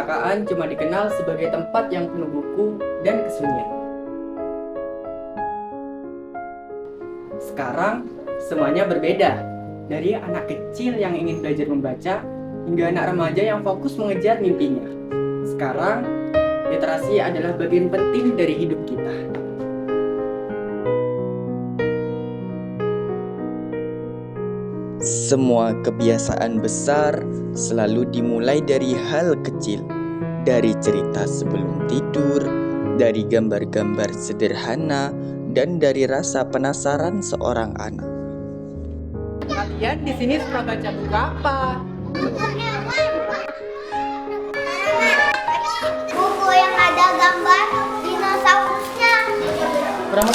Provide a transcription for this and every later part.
Perpustakaan cuma dikenal sebagai tempat yang penuh buku dan kesunyian. Sekarang, semuanya berbeda. Dari anak kecil yang ingin belajar membaca, hingga anak remaja yang fokus mengejar mimpinya. Sekarang, literasi adalah bagian penting dari hidup kita. Semua kebiasaan besar selalu dimulai dari hal kecil, dari cerita sebelum tidur, dari gambar-gambar sederhana, dan dari rasa penasaran seorang anak. Kalian di sini suka baca buku apa? Buku yang ada gambar dinosaurusnya. Berapa?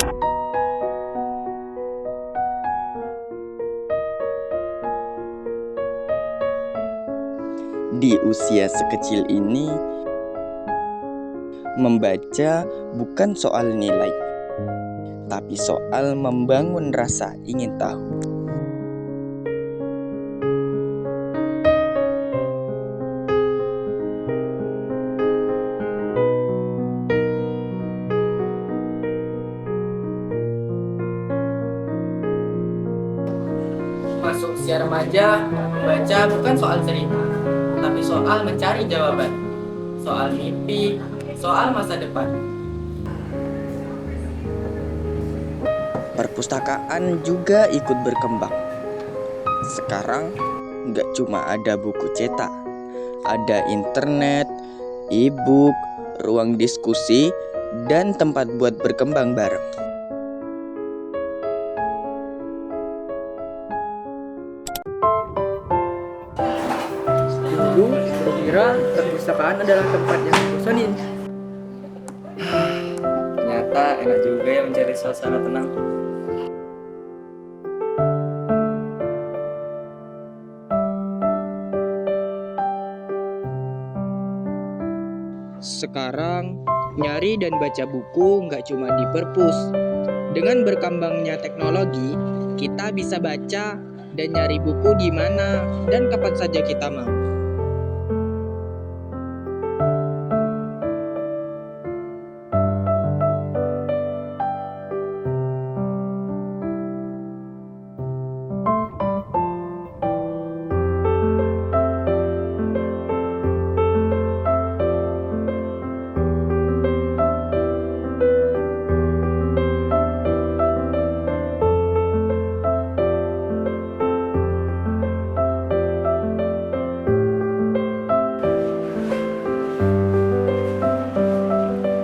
Di usia sekecil ini, membaca bukan soal nilai, tapi soal membangun rasa ingin tahu. Masuk usia remaja, membaca bukan soal cerita, tapi soal mencari jawaban, soal mimpi, soal masa depan. Perpustakaan juga ikut berkembang. Sekarang nggak cuma ada buku cetak, ada internet, e-book, ruang diskusi, dan tempat buat berkembang bareng. Dulu, kira perpustakaan adalah tempat yang membosanin. Ternyata enak juga ya mencari suasana tenang. Sekarang, nyari dan baca buku nggak cuma di perpus. Dengan berkembangnya teknologi, kita bisa baca dan nyari buku di mana dan kapan saja kita mau.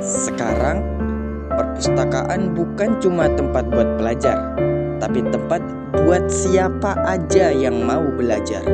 Sekarang, perpustakaan bukan cuma tempat buat belajar, tapi tempat buat siapa aja yang mau belajar.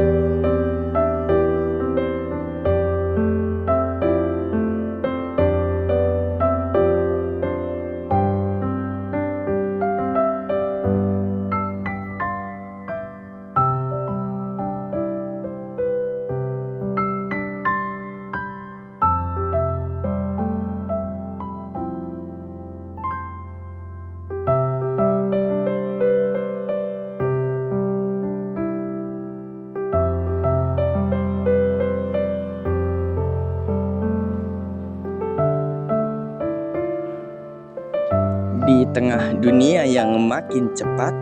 Di tengah dunia yang makin cepat,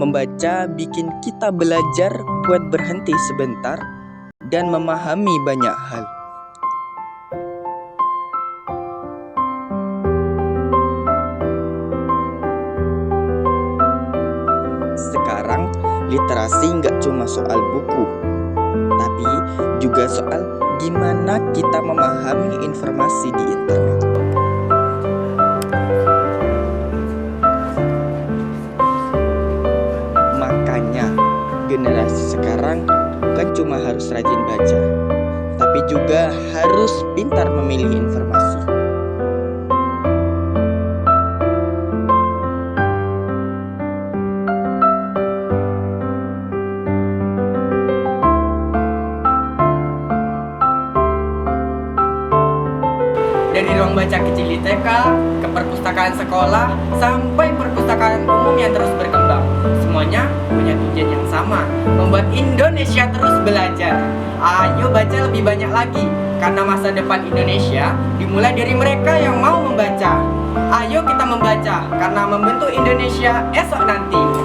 membaca bikin kita belajar buat berhenti sebentar dan memahami banyak hal. Sekarang, literasi nggak cuma soal buku, tapi juga soal gimana kita memahami informasi di internet. Generasi sekarang bukan cuma harus rajin baca, tapi juga harus pintar memilih informasi. Dari ruang baca kecil di TK, ke perpustakaan sekolah, sampai perpustakaan umum yang terus berkembang. Semuanya punya tujuan yang sama, membuat Indonesia terus belajar. Ayo baca lebih banyak lagi, karena masa depan Indonesia dimulai dari mereka yang mau membaca. Ayo kita membaca, karena membentuk Indonesia esok nanti.